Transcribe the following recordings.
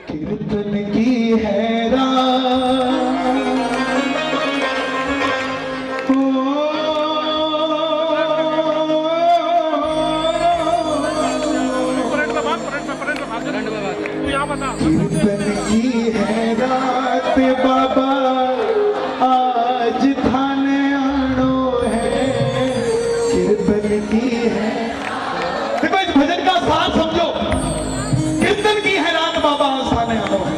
कीर्तन की है कीर्तन की है रात बाबा आज थाने आनो है। कीर्तन की है, देखो इस भजन का सार समझो। कीर्तन की है रात बाबा आज थाने आनो है।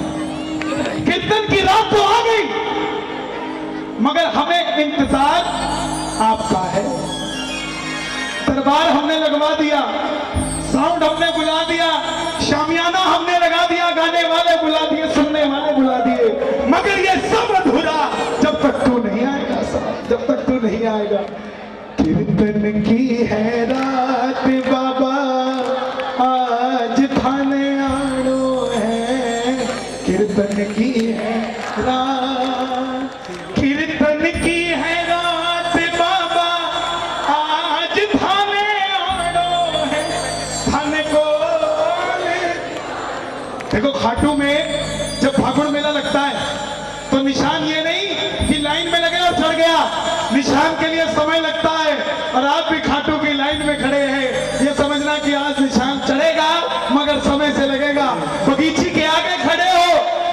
कीर्तन की रात तो आ गई, मगर हमें इंतजार आपका है। दरबार हमने लगवा दिया, साउंड हमने बुला दिया, शामियाना हमने लगा दिया, गाने वाले बुला दिए, सुनने वाले बुला दिए, मगर ये सब अधूरा जब तक तू नहीं आएगा साहब, जब तक तू नहीं आएगा। कीर्तन की है रात बाबा आज थाने आनो है। कीर्तन की है रात, कीर्तन की है रात बाबा आज थाने आनो है। थाने को देखो, खाटू में जब फागुन मेला लगता है तो निशान ये नहीं कि लाइन में लगे और चढ़ गया, निशान के लिए समय लगता है। और आप भी खाटू की लाइन में खड़े हैं, ये समझना कि आज निशान चढ़ेगा मगर समय से लगेगा। बगीची के आगे खड़े हो,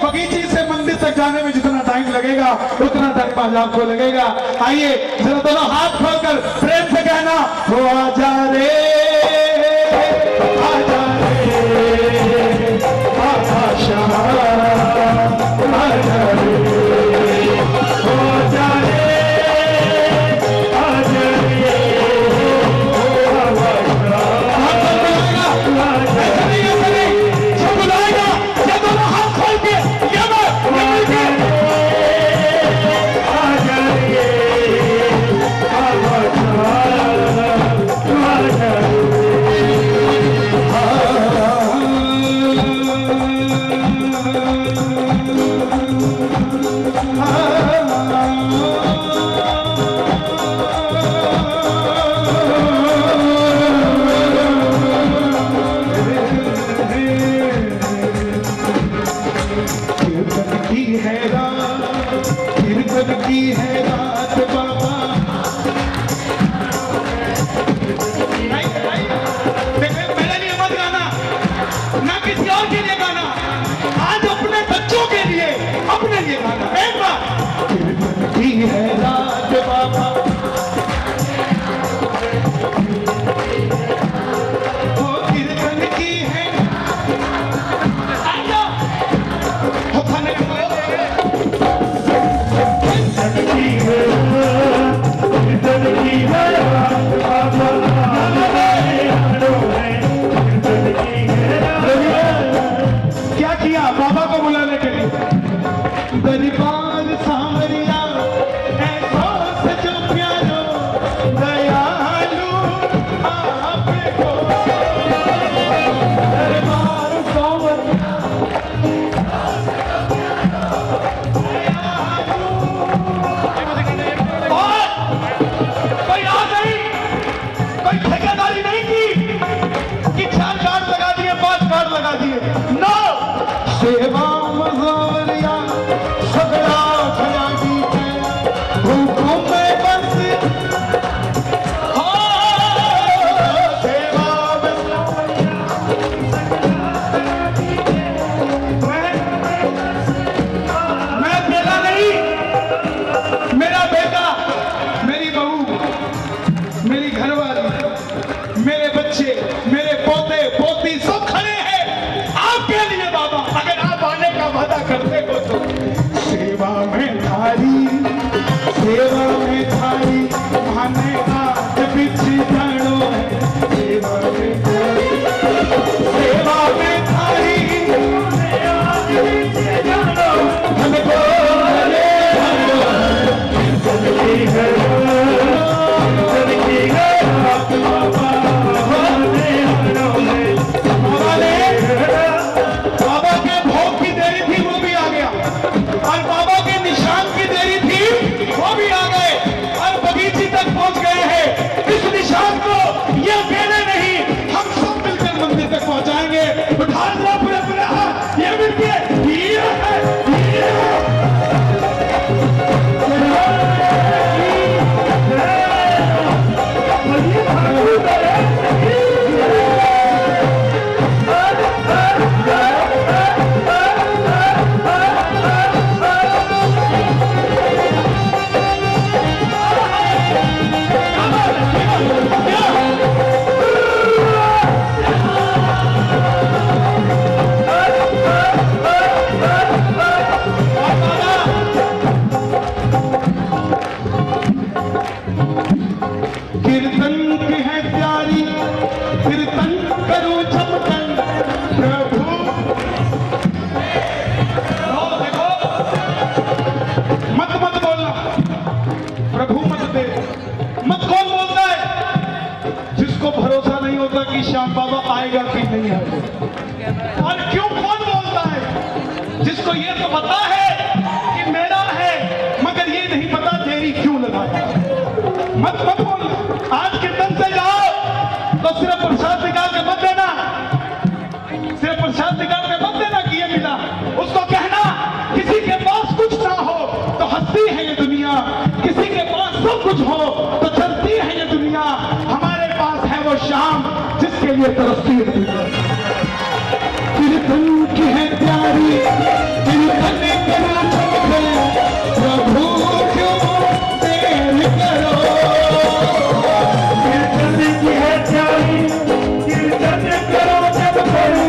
बगीची से मंदिर तक जाने में जितना टाइम लगेगा उतना टाइम आज आपको लगेगा। आइए जरा दोनों हाथ खोलकर प्रेम से कहना, हो आजा रे आजा रे बाबा के निशान की देरी थी, वो भी आ गए। श्याम बाबा आएगा कि नहीं आएगा। और क्यों कौन बोलता है जिसको ये तो पता है कि मेरा है मगर ये नहीं पता देरी क्यों लगाया। मत बोलना। आज कीर्तन से जाओ तो सिर्फ प्रसाद निकाल के मत देना, सिर्फ प्रसाद निकाल के मत देना कि ये मिला। उसको कहना किसी के पास कुछ ना हो तो हंसती है ये दुनिया, किसी के पास सब कुछ हो तो चलती है ये दुनिया। हमारे पास है वो शाम जिसके लिए तरसती है दुनिया। कीर्तन की है प्यारी, कीर्तन करो प्रभु क्यों देर करो। कीर्तन की है प्यारी, कीर्तन करो जब प्रभु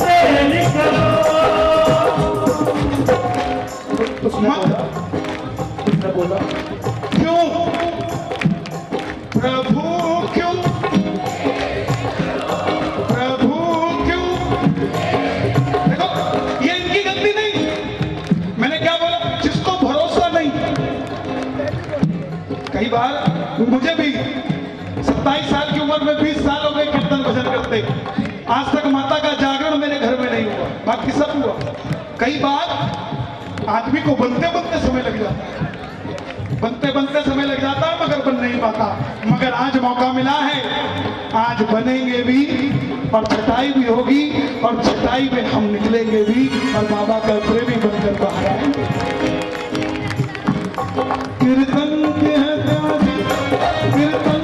देर करो। उसने बोला क्यों प्रभु क्यों, प्रभु क्यों। देखो ये इनकी गलती नहीं, मैंने क्या बोला, जिसको भरोसा नहीं। कई बार मुझे भी 27 साल की उम्र में 20 साल हो गए कीर्तन भजन करते, आज तक माता का जागरण मेरे घर में नहीं हुआ, बाकी सब हुआ। कई बार आदमी को बनते बनते समय लग जाता है, बनते बनते समय लग जाता है मगर बन नहीं पाता। मगर आज मौका मिला है, आज बनेंगे भी और छटाई भी होगी और छटाई में हम निकलेंगे भी और बाबा का प्रेमी बनकर बाहर आएंगे। कीर्तन के है प्यारी, कीर्तन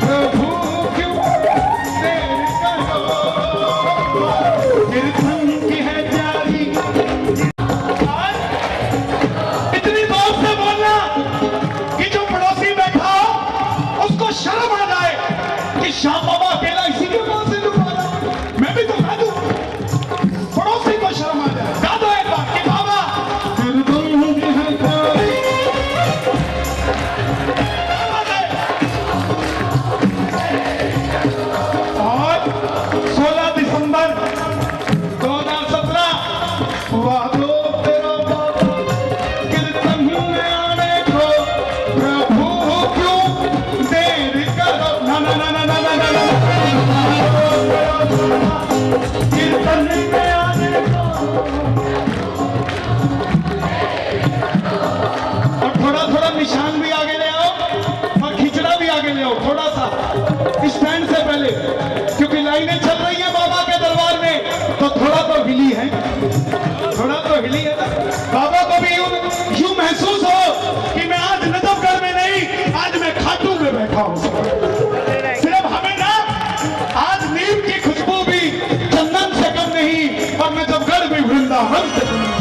प्रभु क्यों देर करो। कीर्तन की है प्यारी, शर्म आ जाए कि श्याम बाबा अकेला इसी के पास से लुटा रहा, मैं भी तो गा दूं, पड़ोसी को शर्म आ जाए। गा दो एक बार कि बाबा और 16 दिसंबर 2017 हुआ दो तेरा बाबा कीर्तन में आने को प्रभु क्यों देर करो। ना ना ना ना ना ना ना कीर्तन में आने को। और थोड़ा थोड़ा निशान भी आगे ले आओ और खिचड़ा भी आगे ले आओ थोड़ा सा स्टैंड से पहले, क्योंकि लाइनें चल रही है बाबा के दरबार में तो थोड़ा तो हिली है, थोड़ा तो हिली है ना। बाबा को भी यूं महसूस हो कि मैं आज नजफगढ़ में नहीं, आज मैं खाटू में बैठा हूं। सिर्फ हमें ना आज नीम की खुशबू भी चंदन से कम नहीं और नजफगढ़ भी वृंदावन से कम नहीं।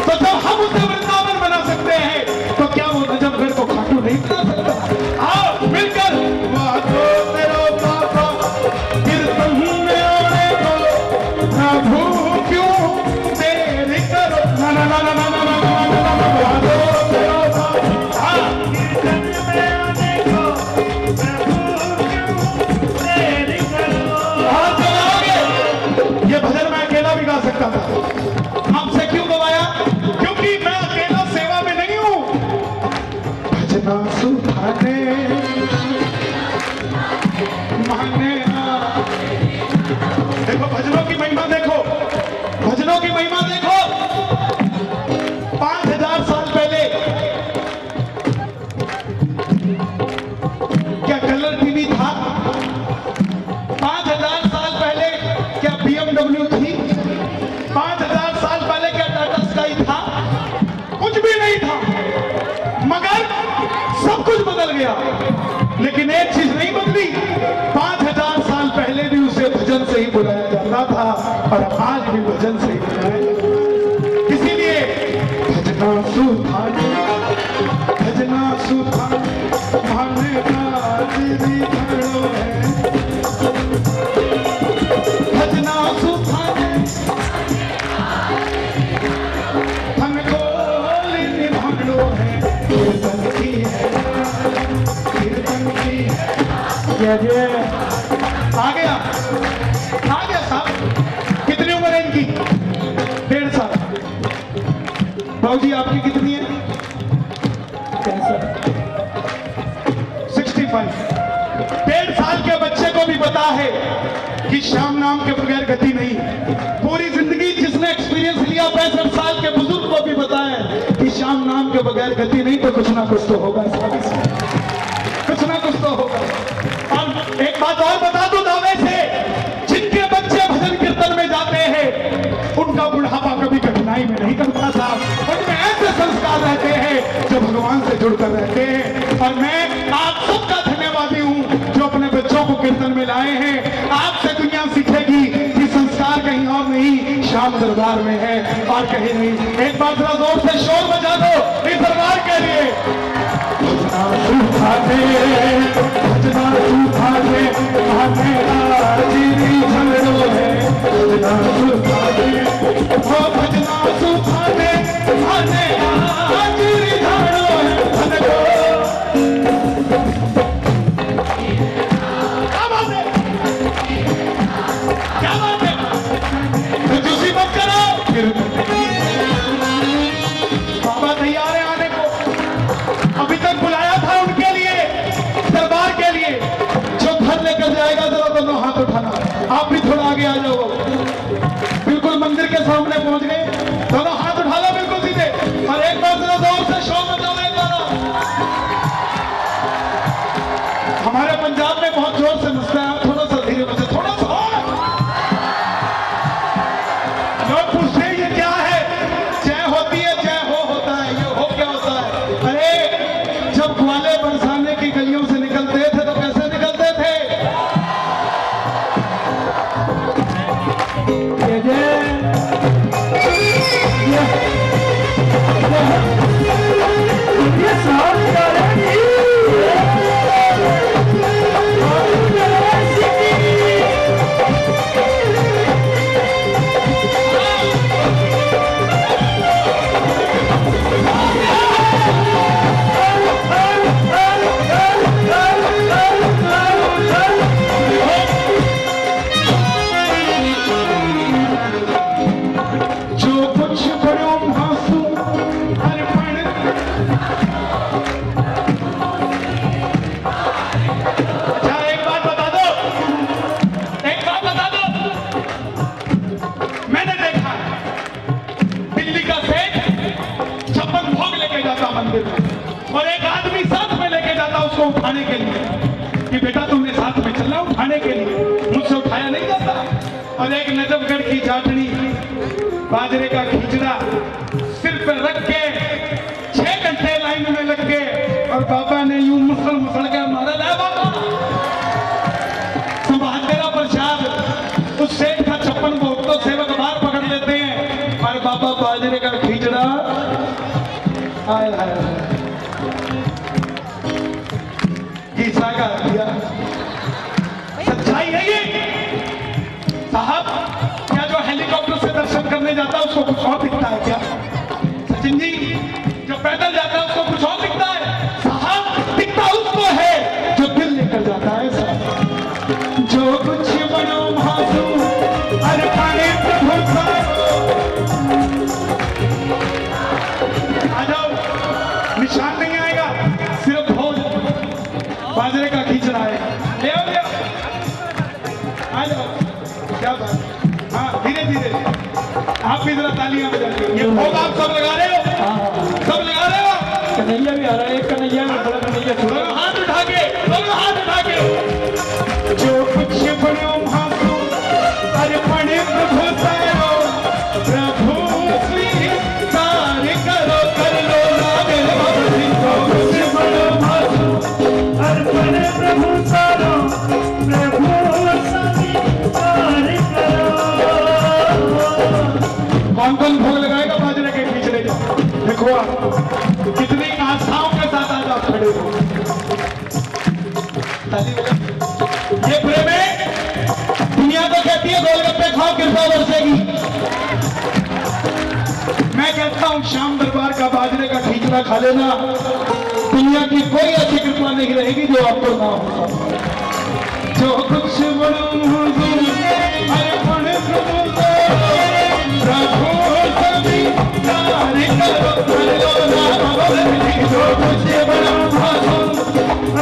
तो जब हम उसे वृंदावन बना सकते हैं तो क्या वो नजफगढ़ को खाटू नहीं बना सकता। आओ मिलकर वादो तेरा बाबा कीर्तन में आने को प्रभु क्यों देर करो। ना ना ना ना ना ना ना ना ना वादो तेरा बाबा कीर्तन में आने को प्रभु क्यों देर करो। हाथ चलाओगे। ये भजन मैं अकेला भी गा सकता था, आपसे क्यों गवाया, क्योंकि मैं BMW थी? 5000 साल पहले क्या टाटा स्काई था? कुछ भी नहीं था, मगर सब कुछ बदल गया। लेकिन एक चीज नहीं बदली, 5000 साल पहले भी उसे भजन से ही बुलाया जाता था और आज भी भजन से ही बुलाया जाता है। इसीलिए भजना सुधाने, भजना सुधाने भाने गाजरी घड़ो है, भजना सुधाने धन गोली निभानो है, कीर्तन की है, कीर्तन की है। आ गया साहब। कितनी उम्र है इनकी? 1.5 साल। बाबूजी आपकी कितनी है? 65। 1.5 साल के बच्चे को भी पता है कि श्याम नाम के बगैर गति नहीं। पूरी जिंदगी जिसने एक्सपीरियंस लिया, 65 साल के बुजुर्ग को भी पता है कि श्याम नाम के बगैर गति नहीं। तो कुछ ना कुछ तो होगा, कुछ ना कुछ तो होगा। और एक बात और बता दूं दावे से, जिनके बच्चे भजन कीर्तन में जाते हैं उनका बुढ़ापा कभी कठिनाई में नहीं करता था। उनमें ऐसे संस्कार रहते हैं जो भगवान से जुड़कर रहते हैं। और मैं आप सबका धन्यवादी हूं जो अपने बच्चों को कीर्तन में लाए हैं। आपसे दुनिया सीखेगी कि संस्कार कहीं और नहीं, श्याम दरबार में है और कहीं नहीं। एक बार जरा जोर से शोर बजा दो इस दरबार के लिए। भजना सुधाने, भजना सुधाने भाने गाजरी घड़ो है, भजना सुधाने, ओ भजना सुधाने भाने गाजरी घड़ो है, धन गो। क्या बात है, क्या बात है? कंजूसी मत करो। बाबा तैयार है आने को, अभी तक बुलाया था उनके लिए, दरबार के लिए। जो घर लेकर जाएगा जरा दोनों हाथ उठाना। आप भी थोड़ा आगे आ जाओ, बिल्कुल मंदिर के सामने पहुंच गए। दोनों हाथ उठा लो बिल्कुल सीधे, और एक बार जरा जोर से शोर मचाओ एक बार। हमारे पंजाब में बहुत जोर से मचता है, थोड़ा सा धीरे मचे, थोड़ा सा। लोग पूछते हैं ये क्या है? जय होती है, जय हो होता है। ये हो क्या होता है? अरे जब ग्वाले बरसाने की गलियों से निकलते थे तो कैसे निकलते थे? और एक आदमी साथ में लेके जाता उसको उठाने के लिए कि बेटा तुमने साथ में चलना उठाने के लिए, मुझसे उठाया नहीं जाता। और एक नजफगढ़ की चाटनी, बाजरे का खिचड़ा सिर पर रख के 6 घंटे लाइन में लग के, और बाबा ने यूं मुसल मुसल के मारा, ले बाबा संभाल तेरा प्रसाद। उस सेठ का 56 भोग तो सेवक बाहर पकड़ लेते हैं, और बाबा बाजरे का खिचड़ा आए का दिया। सच्चाई है ये साहब। क्या जो हेलीकॉप्टर से दर्शन करने जाता है उसको कुछ और दिखता है क्या? सचिन जी, जो पैदल जाता है उसको कुछ और दिखता है साहब? दिखता उसको है जो दिल लेकर जाता है साहब। जो कुछ बनो भासू अरे पाने प्रभु आ जाओ, निशान नहीं आएगा, सिर्फ भोज बाजरे का खींचना है। ले आओ, ले आओ, आ जाओ। क्या बात? हाँ, धीरे धीरे आप भी जरा तालियां बजाइए। ये भोग आप सब लगा रहे हो? सब लगा रहे हो? कन्हैया भी आ रहा है, एक कन्हैया में बड़ा कन्हैया। दोनों हाथ उठा के, दोनों हाथ उठा के। जो कुछ बनो भासू अरे पड़े प्रभु वाह, कितनी आस्थाओं के साथ आज आप खड़े हो। ये प्रेम है। दुनिया तो कहती है गोलगप्पे खाओ कृपा बरसेगी, मैं कहता हूं शाम दरबार का बाजरे का खींचना खा लेना, दुनिया की कोई ऐसी कृपा नहीं रहेगी जो आपको ना हो। जो कुछ प्रभु सभी कार्य करो, जो कुछ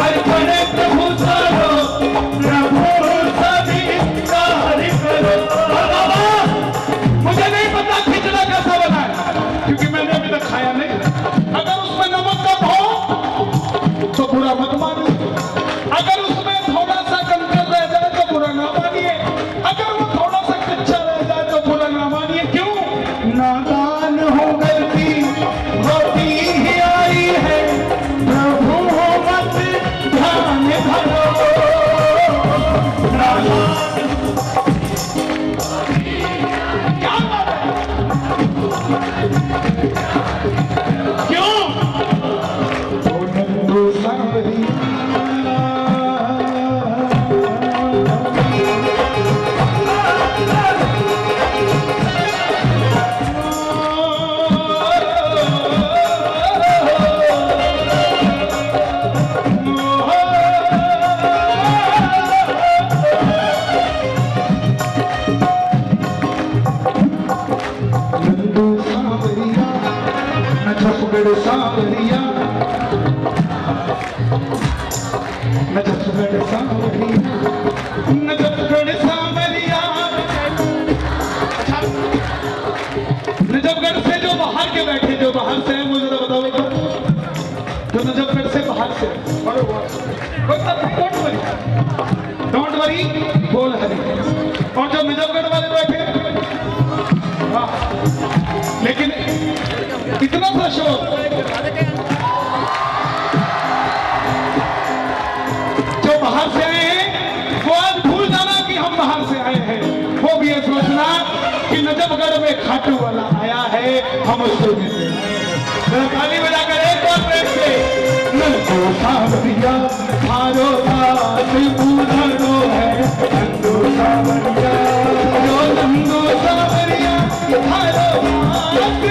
अर्पण प्रभु सारो, प्रभु सभी कार्य करो। मुझे नहीं पता खिचड़ा कैसा बना है, क्योंकि मैंने अभी तक खाया नहीं। अगर उसमें नमक कम हो तो बुरा मत मानिए, अगर उसमें थोड़ा सा कंकर रह जाए तो बुरा ना मानिए, अगर वो थोड़ा सा कच्चा रह जाए तो बुरा ना मानिए। क्यों? नादान हो गलती होती ही आई है, प्रभु मत ध्यान धरो। क्या बात है? क्यों? सावरिया नजफगढ़ सावरिया, नजफगढ़ सावरिया। अच्छा, नजफगढ़ से जो बाहर के बैठे, जो बाहर से हैं, मुझे बताओ तो नजफगढ़ से बाहर से, डोंट वरी बोल हरी। और जो नजफगढ़ वाले बैठे, लेकिन इतना सा शोर, जो बाहर से आए हैं वो आज भूल जाना कि हम बाहर से आए हैं, वो भी ये सोचना कि नजफगढ़ में खाटू वाला आया है, हम उसको मिलते हैं। ताली बजाकर एक बार प्रेम से नंदो सावरिया हारो पूधरो है, नंदो सावरिया जो नंदो सावरिया हारो पूधरो है,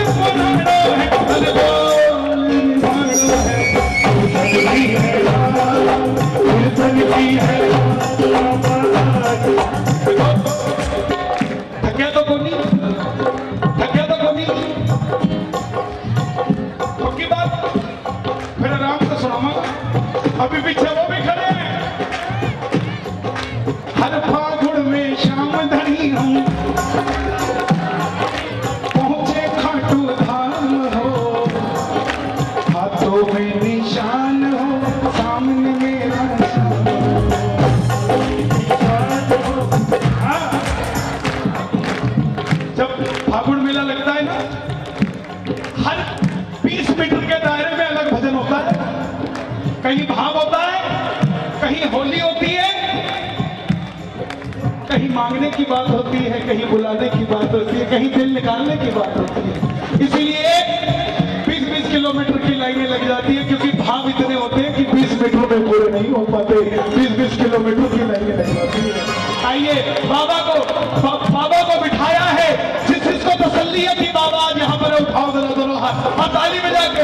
थकिया तो कोनी, थकिया तो कोनी। उनकी बात फिर आराम से सुनाऊंगा, अभी पीछे वो भी खड़े हैं। हर फागुन में शाम धनी हूँ, पहुंचे खाटू धाम हो, हाथों में निशान हो, सामने मेरा फागुन मेला लगता है ना, हर 20 मीटर के दायरे में अलग भजन होता है। कहीं भाव होता है, कहीं होली होती है, कहीं मांगने की बात होती है, कहीं बुलाने की बात होती है, कहीं दिल निकालने की बात होती है। इसीलिए 20-20 किलोमीटर की लाइनें लग जाती है, क्योंकि भाव इतने होते हैं कि 20 मीटर में पूरे नहीं हो पाते, 20-20 किलोमीटर की लाइनें लग जाती है। आइए, बाबा को बिठाया है, जिस जिसको तसल्ली है कि बाबा आज यहाँ पर उठाओ जरा दोनों हाथ और ताली बजा के।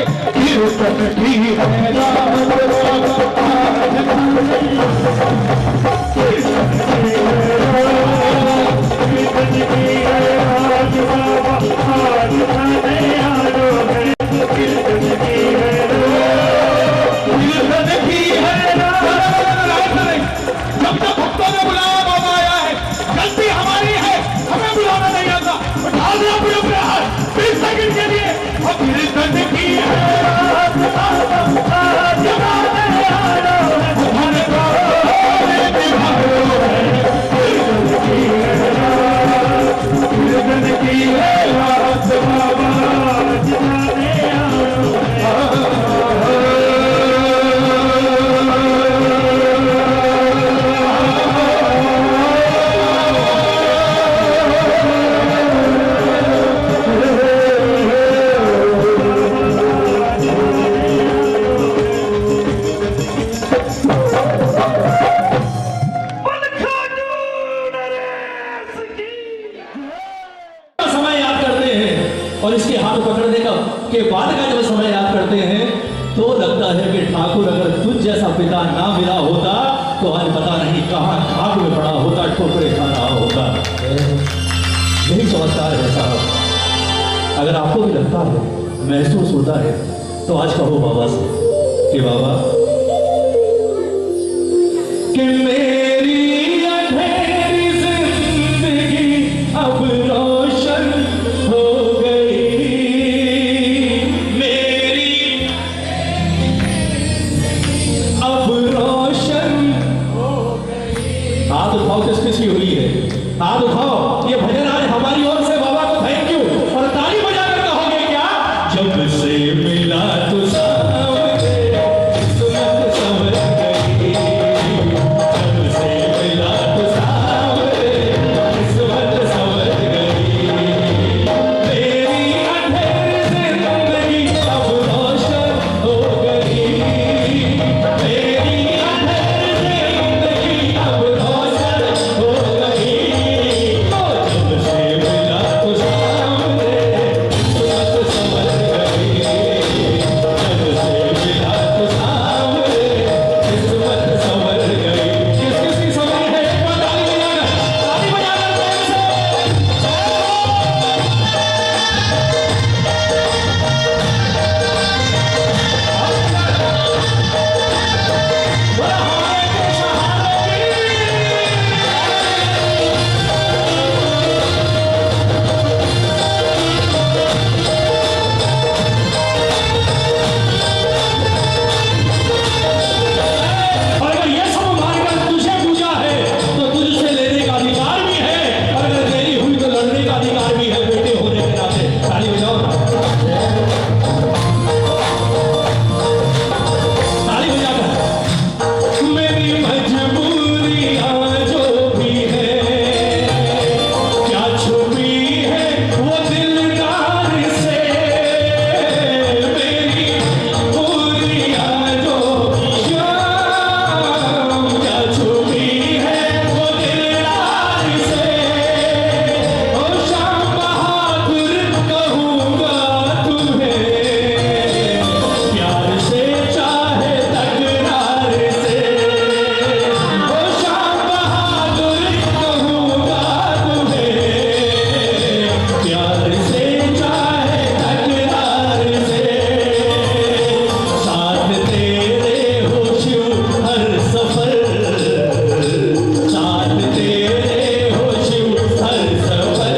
जब जब भक्तों ने बुलाया बाबा आया है, गलती हमारी है, हमें बुलाना नहीं आता। उठा दो अपने हाथ 20 सेकंड के लिए, और कीर्तन की है और इसके हाथ पकड़ने का के बाद का जब समय याद करते हैं तो लगता है कि ठाकुर अगर तुझ जैसा पिता ना मिला होता तो आज पता नहीं कहाँ खाक में पड़ा होता, ठोकरे खा रहा होता। यही चमत्कार है साहब। अगर आपको भी लगता है, महसूस होता है, तो आज कहो बाबा से कि बाबा कि मेरी अंधेरी जिंदगी अब रोशन हो गई, मेरी अब रोशन हो गई। हाथ उठाओ किसकी हुई है, हाथ उठाओ। ये भजन आज हमारी ओर से बाबा को थैंक यू और ताली बजाकर कहोगे क्या? जब से मिला तो सामने किस्मत संवर गई, जब से मिला तो सामने किस्मत संवर गई, मेरी अंधेरी जिंदगी अब रोशन हो गई, मेरी अंधेरी जिंदगी अब रोशन हो गई। जब से मिला तो सामने किस्मत संवर गई, जब से मिला तो सामने किस्मत संवर गई। किसकी संवरी है? एक बार ताली बजाकर प्रेम से। बोला हमारे के सहारे और अगर ये सब मानकर तुझे पूजा है तो तुझसे लेने का अधिकार भी है, और अगर देरी हुई तो लड़ने का अधिकार भी है बेटे होने के नाते। ताली बजाओ ना, ताली बजाकर। मेरी मजबूरियां जो भी है क्या छुपी है वो दिलदार से, मेरी पूरियां जो शाम क्या छुपी है वो दिलदार से। ओ शाम बहादुर कहूँगा तुम्हें, प्यार से चाहे तकरार से। ओ शाम बहादुर कहूँगा तुम्हें, प्यार से चाहे तकरार से। साथ तेरे हो शिव हर सफर, साथ तेरे हो शिव हर सफर।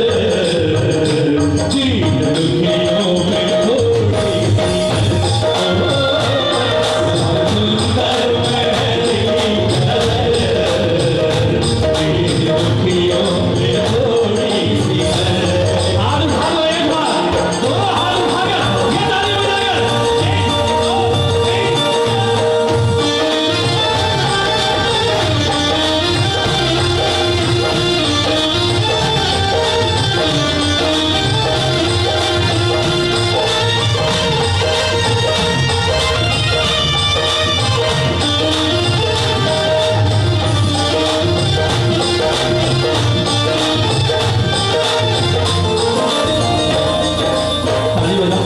जीन दुखियों में थोड़ी सी सुंदर महली नजर, जीन दुखियों में थोड़ी सी नजर। हाथ उठा लो एक बार, दोनों हाथ उठाकर ये ताली बजाकर। एक, दो, तीन। ताली बजाओ,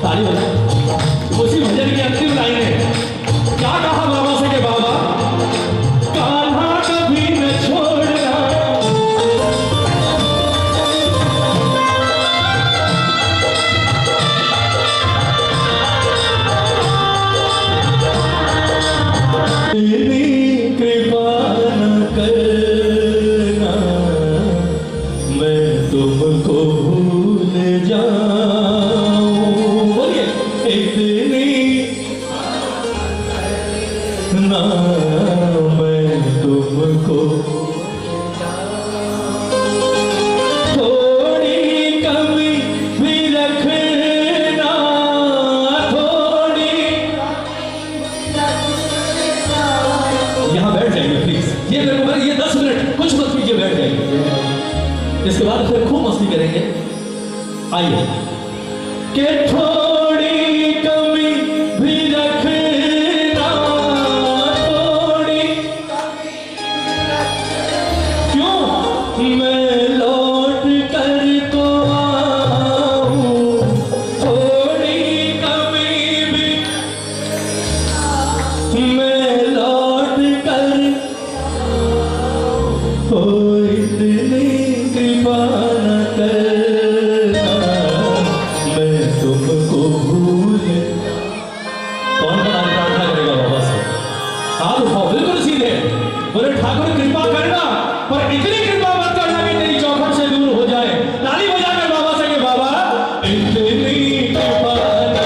ताली बजाओ। उसी भजन की अंतिम लाइन है, क्या कहा बाबा से कि बाबा कान्हा कभी न छोड़ना, तेरी कृपा न करना, मैं तुमको भूल जाऊं। बोलिए इतनी ना मैं तुमको, थोड़ी कमी भी रखना, थोड़ी। यहाँ बैठ जाइए प्लीज, ये मेरे को ये 10 मिनट कुछ मत कीजिए, बैठ जाइए। इसके बाद फिर खूब मस्ती करेंगे। आइए कि थोड़ी कमी भी रखना, थोड़ी। क्यों? मैं लौट कर तो आऊं इतनी कृपा न करना मैं तुमको भूल। कौन आज प्रार्थना करेगा बाबा से? हाथ उठाओ बिल्कुल सीधे, बोले ठाकुर कृपा करना, पर इतनी कृपा मत करना कि तेरी चौखट से दूर हो जाए। ताली बजा कर बाबा से कि बाबा इतनी कृपा न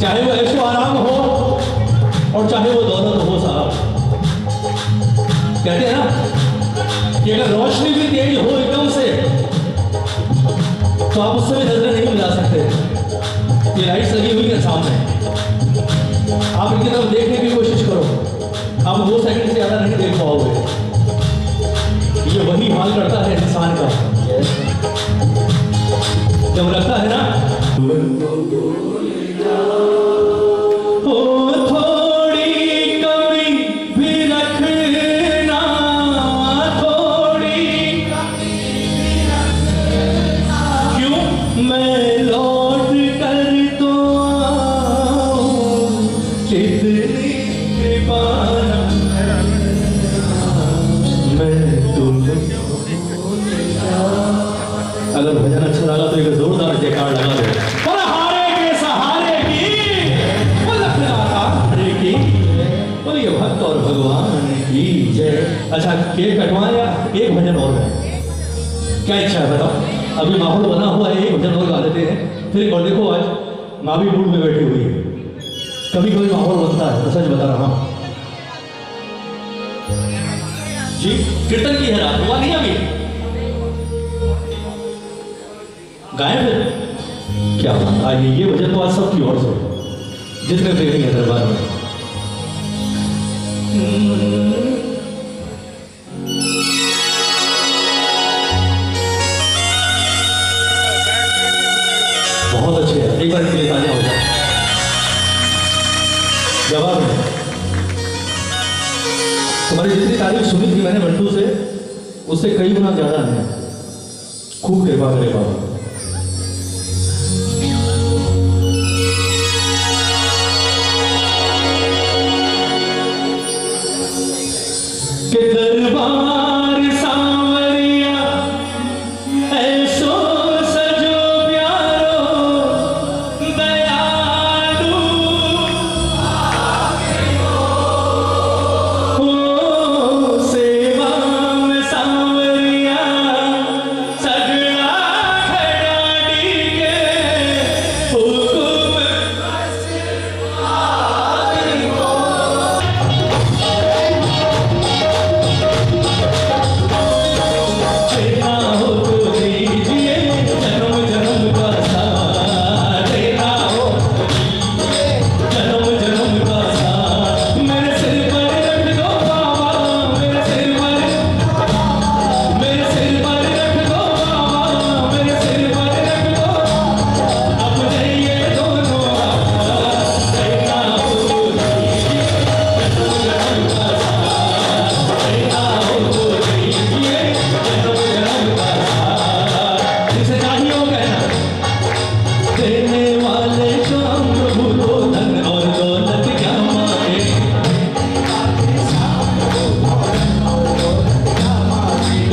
चाहे वो ऐशो आराम हो और चाहे वो दौलत हो साहब। कहते हैं ना कि अगर रोशनी भी तेज हो एकदम से तो आप उससे भी नजरें नहीं मिला सकते। ये लाइट्स लगी हुई है सामने, आप इनकी तरफ देखने की कोशिश करो, आप 2 सेकंड से ज़्यादा नहीं देख पाओगे। ये वही हाल करता है इंसान का जब लगता है ना थोड़ी कमी भी रखना, थोड़ी क्यों मैं लौट कर तो आऊं, कितनी कृपा मैं तुमको। अगर भजन अच्छा लगा तो एक जोरदार जयकार लगा दो। बोलिए भक्त और भगवान की जय। अच्छा केक कटवाएं या एक भजन और है? क्या इच्छा है बताओ? अभी माहौल बना हुआ है, एक भजन और गा लेते हैं फिर। और देखो आज माँ भी मूड में बैठी हुई है, कभी कभी माहौल बनता है, तो सच बता रहा हूं जी। कीर्तन की है रात, हुआ नहीं अभी गाए फिर क्या बात। आइए, ये भजन तो आज सबकी ओर से जितने प्रेमी है दरबार में। बहुत अच्छे है, एक बार इनके लिए तालियां हो जाए। जवाब है, तुम्हारी जितनी तारीफ सुनी थी मैंने बंटू से, उससे कई गुना ज्यादा है। खूब कृपा करे बाबा। के दरबार सांवरिया ऐसो सजो प्यारो दयालु हो सेवा में सांवरिया सगड़ा खड़ाड़ी के हुकुम देना हो तो दीजिए जन्म जन्म का साथ, देना हो जन्म जन्म का साथ। मेरे सिर पर रख दो बाबा, मेरे सिर पर रख दो बाबा, मेरे सिर पर रख दो अपने ये दोनों हाथ। देना हो तो दीजिए जन्म जन्म का साथ, देना हो तो दीजिए जन्म जन्म का साथ। जिसे चाहिए वो कहना, देने वाले शाम प्रभु को धन और दौलत क्या मांगे।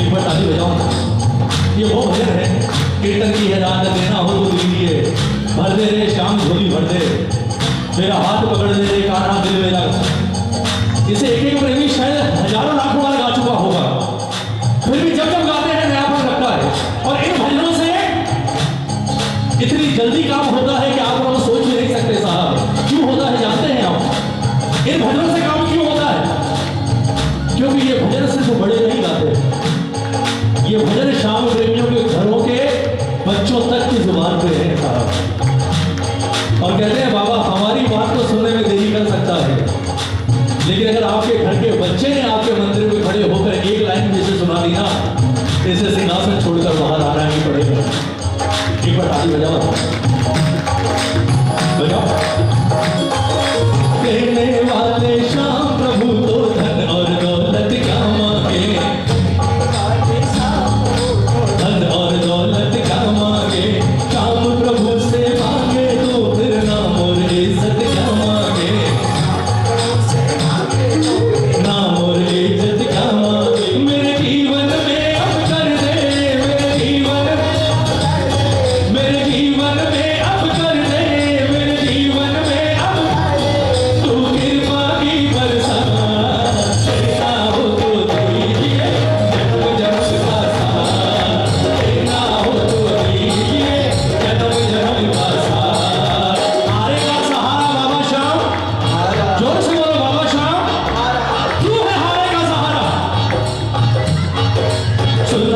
एक बार ताली बजाओ ना। ये वो भजन है, कीर्तन की है रात, देना हो तो दीजिए, भर दे रे शाम झोली भर दे, मेरा हाथ पकड़ दे रे कान्हा दिल में लग। इसे एक एक प्रेमी शायद हजारों लाखों बार गा चुका होगा, फिर भी जब जब गाते हैं नयापन लगता है। और इन भजनों से इतनी जल्दी काम होता है कि आप लोग सोच भी नहीं सकते साहब। क्यों होता है जानते हैं आप? इन भजनों से काम क्यों होता है? क्योंकि ये भजन सिर्फ बड़े नहीं गाते, ये भजन श्याम प्रेमियों के घरों के बच्चों तक की जुबान पे है साहब। और कहते हैं बाबा हमारी बात तो सुनने में देरी कर सकता है, लेकिन अगर आपके घर के बच्चे ने आपके मंदिर में खड़े होकर एक लाइन में इसे सुना दी ना, इसे सिंहासन छोड़कर बाहर आना ही पड़ेगा। एक बार ताली बजाओ।